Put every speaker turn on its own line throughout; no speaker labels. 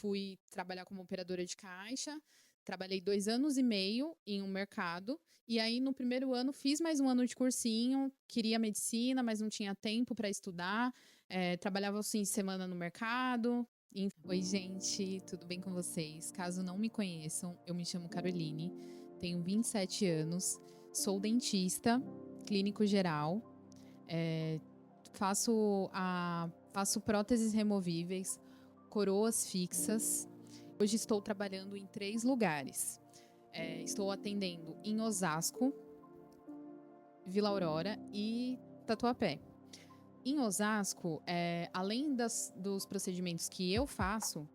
fui trabalhar como operadora de caixa, trabalhei 2 anos e meio em um mercado, e aí no primeiro ano fiz mais um ano de cursinho, queria medicina, mas não tinha tempo para estudar, trabalhava aos fins de semana no mercado. Oi, gente, tudo bem com vocês? Caso não me conheçam, eu me chamo Caroline, tenho 27 anos, sou dentista, clínico geral, faço próteses removíveis, coroas fixas. Hoje estou trabalhando em 3 lugares. Estou atendendo em Osasco, Vila Aurora e Tatuapé. Em Osasco, além dos procedimentos que eu faço,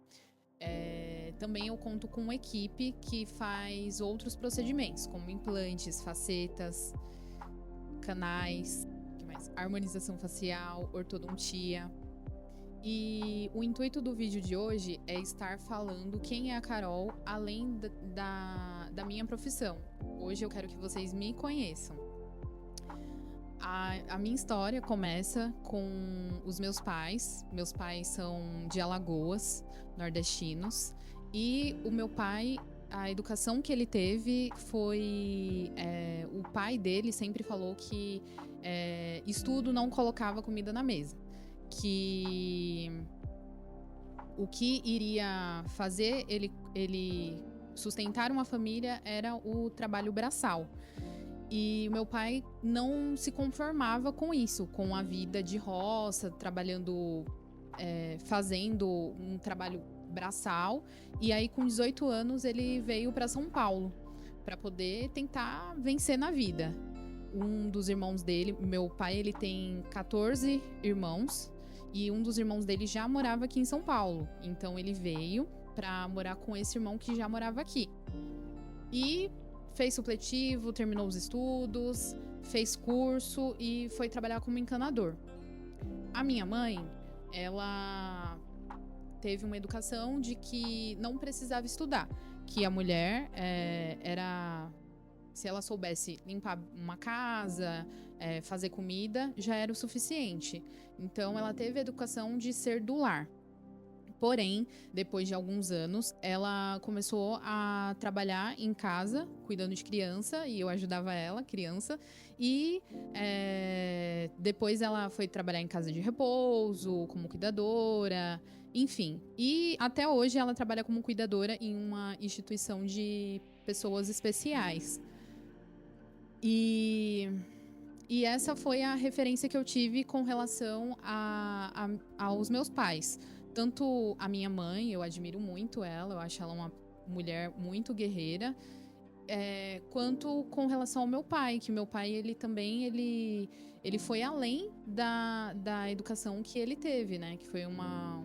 também eu conto com uma equipe que faz outros procedimentos, como implantes, facetas, canais, harmonização facial, ortodontia. E o intuito do vídeo de hoje é estar falando quem é a Carol, além da minha profissão. Hoje eu quero que vocês me conheçam. A minha história começa com os meus pais. Meus pais são de Alagoas, nordestinos. E o meu pai, a educação que ele teve foi... o pai dele sempre falou que estudo não colocava comida na mesa. Que o que iria fazer ele sustentar uma família era o trabalho braçal. E o meu pai não se conformava com isso, com a vida de roça, trabalhando, fazendo um trabalho braçal. E aí, com 18 anos, ele veio para São Paulo para poder tentar vencer na vida. Um dos irmãos dele, meu pai, ele tem 14 irmãos. E um dos irmãos dele já morava aqui em São Paulo. Então ele veio para morar com esse irmão que já morava aqui. E fez supletivo, terminou os estudos, fez curso e foi trabalhar como encanador. A minha mãe, ela teve uma educação de que não precisava estudar. Que a mulher era... Se ela soubesse limpar uma casa, fazer comida, já era o suficiente. Então, ela teve a educação de ser do lar. Porém, depois de alguns anos, ela começou a trabalhar em casa, cuidando de criança, e eu ajudava ela, criança. E depois ela foi trabalhar em casa de repouso, como cuidadora, enfim. E até hoje ela trabalha como cuidadora em uma instituição de pessoas especiais. E essa foi a referência que eu tive com relação aos meus pais. Tanto a minha mãe, eu admiro muito ela, eu acho ela uma mulher muito guerreira, quanto com relação ao meu pai, que o meu pai, ele também, ele foi além da educação que ele teve, né? Que foi uma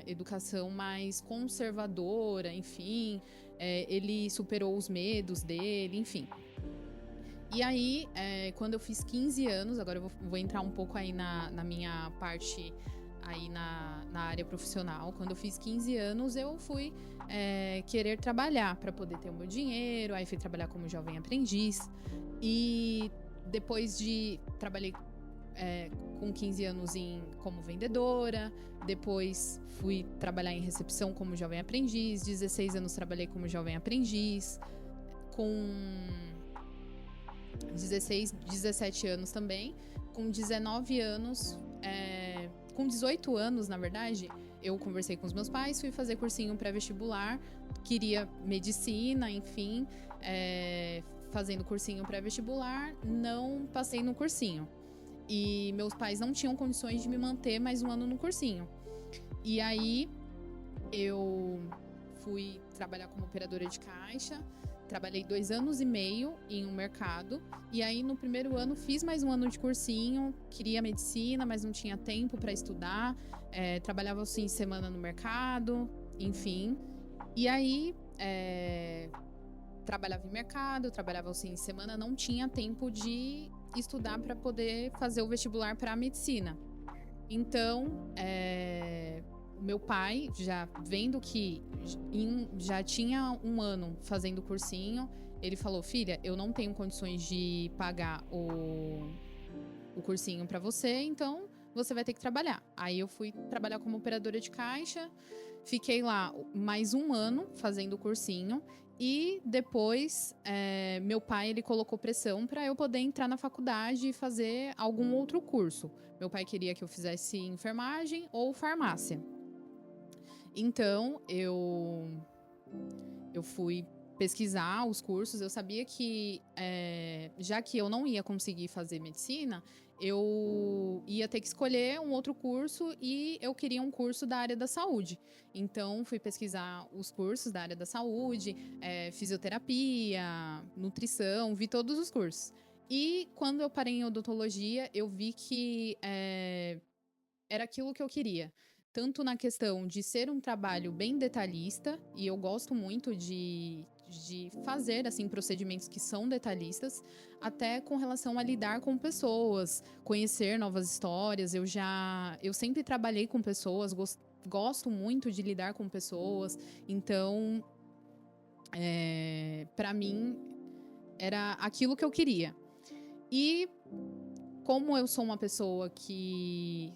educação mais conservadora, enfim, ele superou os medos dele, enfim. E aí, quando eu fiz 15 anos, agora eu vou entrar um pouco aí na minha parte aí na área profissional. Quando eu fiz 15 anos, eu fui querer trabalhar para poder ter o meu dinheiro. Aí fui trabalhar como jovem aprendiz. E depois trabalhei com 15 anos como vendedora. Depois fui trabalhar em recepção como jovem aprendiz. 16 anos trabalhei como jovem aprendiz. Com 17 anos também. Com 19 anos, com 18 anos, na verdade, eu conversei com os meus pais, fui fazer cursinho pré-vestibular, queria medicina, enfim, fazendo cursinho pré-vestibular, não passei no cursinho. E meus pais não tinham condições de me manter mais um ano no cursinho. E aí, eu fui trabalhar como operadora de caixa. Trabalhei 2 anos e meio em um mercado. E aí, no primeiro ano, fiz mais um ano de cursinho. Queria medicina, mas não tinha tempo para estudar. Trabalhava aos fins de semana no mercado, enfim. E aí, trabalhava em mercado, trabalhava aos fins de semana. Não tinha tempo de estudar para poder fazer o vestibular para a medicina. Então, meu pai, já vendo que já tinha um ano fazendo cursinho, ele falou: filha, eu não tenho condições de pagar o cursinho para você, então você vai ter que trabalhar. Aí eu fui trabalhar como operadora de caixa, fiquei lá mais 1 ano fazendo o cursinho. E depois, meu pai ele colocou pressão para eu poder entrar na faculdade e fazer algum outro curso. Meu pai queria que eu fizesse enfermagem ou farmácia. Então, eu fui pesquisar os cursos. Eu sabia que, já que eu não ia conseguir fazer medicina, eu ia ter que escolher um outro curso e eu queria um curso da área da saúde. Então, fui pesquisar os cursos da área da saúde, fisioterapia, nutrição, vi todos os cursos. E quando eu parei em odontologia, eu vi que era aquilo que eu queria. Tanto na questão de ser um trabalho bem detalhista, e eu gosto muito de fazer assim procedimentos que são detalhistas, até com relação a lidar com pessoas, conhecer novas histórias. Eu sempre trabalhei com pessoas, gosto muito de lidar com pessoas, então para mim era aquilo que eu queria. E como eu sou uma pessoa que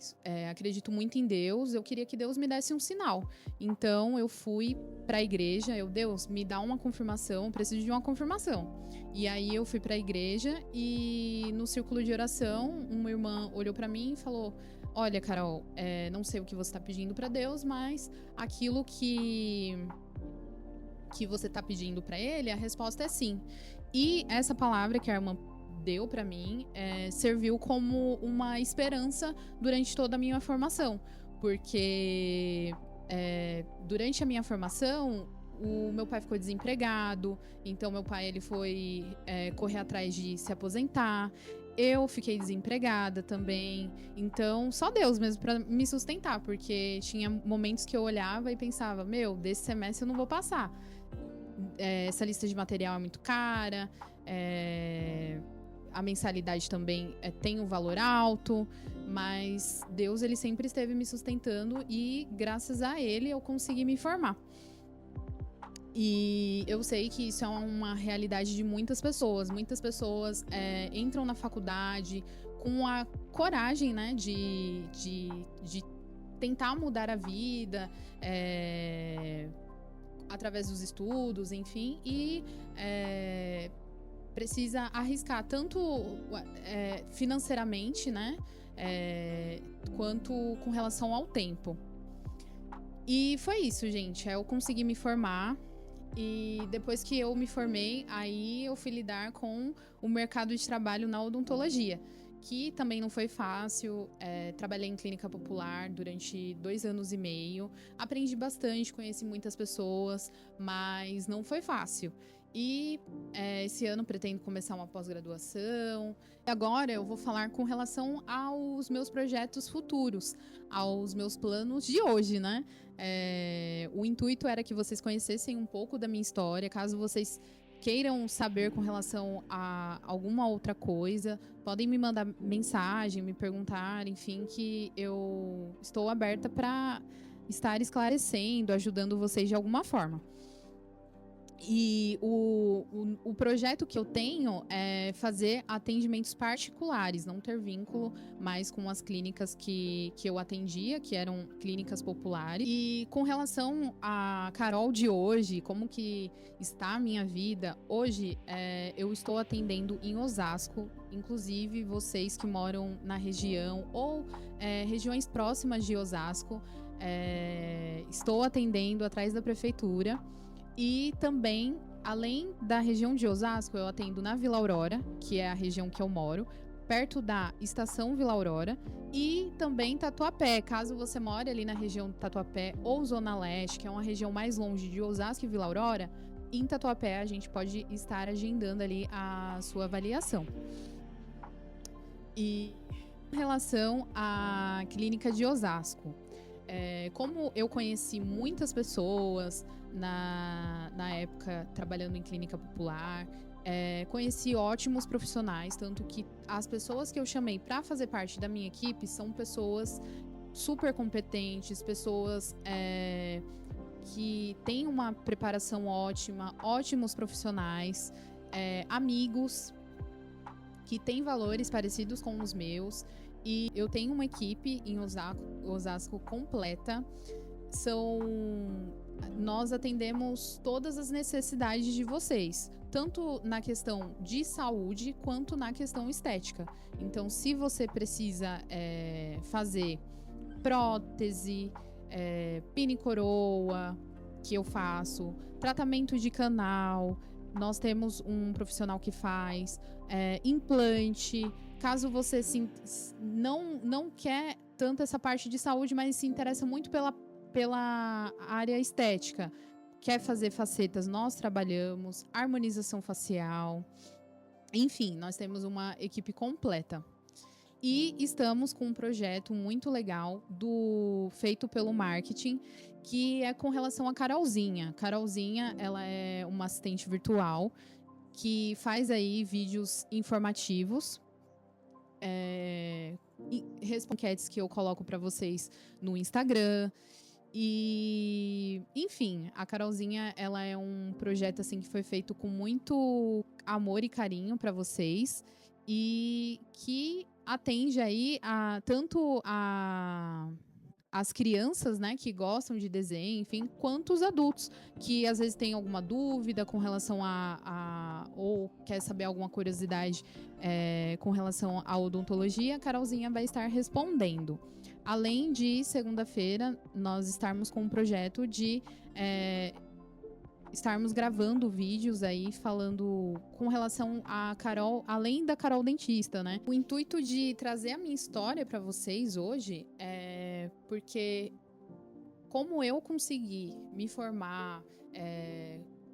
acredito muito em Deus, eu queria que Deus me desse um sinal. Então, eu fui para a igreja. Deus, me dá uma confirmação, eu preciso de uma confirmação. E aí, eu fui para a igreja e no círculo de oração, uma irmã olhou para mim e falou: olha, Carol, não sei o que você está pedindo para Deus, mas aquilo que você está pedindo para Ele, a resposta é sim. E essa palavra que a irmã deu para mim serviu como uma esperança durante toda a minha formação, porque durante a minha formação o meu pai ficou desempregado, então meu pai ele foi correr atrás de se aposentar. Eu fiquei desempregada também, então só Deus mesmo para me sustentar, porque tinha momentos que eu olhava e pensava: meu, desse semestre eu não vou passar, essa lista de material é muito cara, a mensalidade também tem um valor alto, mas Deus ele sempre esteve me sustentando e graças a Ele eu consegui me formar. E eu sei que isso é uma realidade de muitas pessoas. Muitas pessoas entram na faculdade com a coragem, né, de tentar mudar a vida através dos estudos, enfim, e precisa arriscar tanto financeiramente, né, quanto com relação ao tempo. E foi isso, gente. Eu consegui me formar. E depois que eu me formei, aí eu fui lidar com o mercado de trabalho na odontologia, que também não foi fácil. Trabalhei em clínica popular durante 2 anos e meio. Aprendi bastante, conheci muitas pessoas, mas não foi fácil. E esse ano pretendo começar uma pós-graduação. Agora eu vou falar com relação aos meus projetos futuros, aos meus planos de hoje, né? O intuito era que vocês conhecessem um pouco da minha história. Caso vocês queiram saber com relação a alguma outra coisa, podem me mandar mensagem, me perguntar, enfim, que eu estou aberta para estar esclarecendo, ajudando vocês de alguma forma. E o projeto que eu tenho é fazer atendimentos particulares, não ter vínculo mais com as clínicas que eu atendia, que eram clínicas populares. E com relação a Carol de hoje, como que está a minha vida, hoje eu estou atendendo em Osasco, inclusive vocês que moram na região ou regiões próximas de Osasco, estou atendendo atrás da prefeitura. E também, além da região de Osasco, eu atendo na Vila Aurora, que é a região que eu moro, perto da Estação Vila Aurora, e também Tatuapé. Caso você more ali na região de Tatuapé ou Zona Leste, que é uma região mais longe de Osasco e Vila Aurora, em Tatuapé a gente pode estar agendando ali a sua avaliação. E em relação à clínica de Osasco, como eu conheci muitas pessoas na época trabalhando em clínica popular, conheci ótimos profissionais, tanto que as pessoas que eu chamei para fazer parte da minha equipe são pessoas super competentes, pessoas que têm uma preparação ótima, ótimos profissionais, amigos que têm valores parecidos com os meus. E eu tenho uma equipe em Osasco completa. Nós atendemos todas as necessidades de vocês, tanto na questão de saúde quanto na questão estética. Então, se você precisa fazer prótese, pini coroa, que eu faço, tratamento de canal, nós temos um profissional que faz, implante. Caso você não quer tanto essa parte de saúde, mas se interessa muito pela área estética, quer fazer facetas, nós trabalhamos, harmonização facial, enfim, nós temos uma equipe completa. E estamos com um projeto muito legal feito pelo marketing, que é com relação à Carolzinha. Carolzinha, ela é uma assistente virtual que faz aí vídeos informativos, enquetes que eu coloco para vocês no Instagram. E, enfim, a Carolzinha, ela é um projeto assim que foi feito com muito amor e carinho para vocês e que atende aí tanto as crianças, né, que gostam de desenho, enfim, quanto os adultos que às vezes têm alguma dúvida com relação ou quer saber alguma curiosidade com relação à odontologia, a Carolzinha vai estar respondendo. Além de, segunda-feira, nós estarmos com um projeto de estarmos gravando vídeos aí falando com relação a Carol, além da Carol dentista, né? O intuito de trazer a minha história para vocês hoje é porque como eu consegui me formar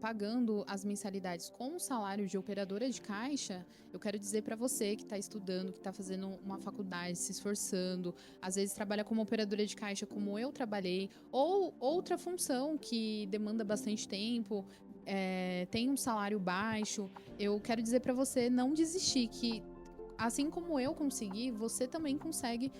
pagando as mensalidades com o salário de operadora de caixa, eu quero dizer para você que está estudando, que está fazendo uma faculdade, se esforçando, às vezes trabalha como operadora de caixa, como eu trabalhei, ou outra função que demanda bastante tempo, tem um salário baixo, eu quero dizer para você não desistir, que assim como eu consegui, você também consegue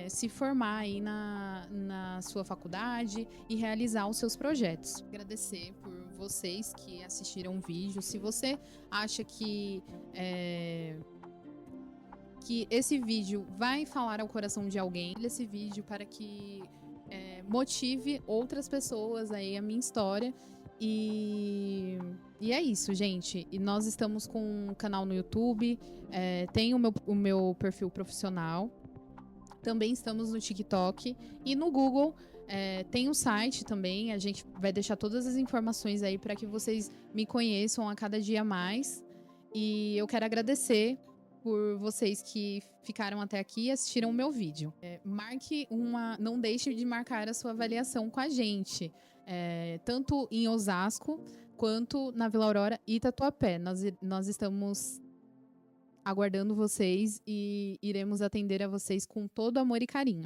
se formar aí na sua faculdade e realizar os seus projetos. Agradecer por vocês que assistiram o vídeo. Se você acha que esse vídeo vai falar ao coração de alguém, esse vídeo para que motive outras pessoas aí a minha história. E é isso, gente. E nós estamos com um canal no YouTube, tem o meu perfil profissional. Também estamos no TikTok e no Google. Tem um site também. A gente vai deixar todas as informações aí para que vocês me conheçam a cada dia mais. E eu quero agradecer por vocês que ficaram até aqui e assistiram o meu vídeo. Não deixe de marcar a sua avaliação com a gente. Tanto em Osasco, quanto na Vila Aurora e Tatuapé. Nós estamos aguardando vocês e iremos atender a vocês com todo amor e carinho.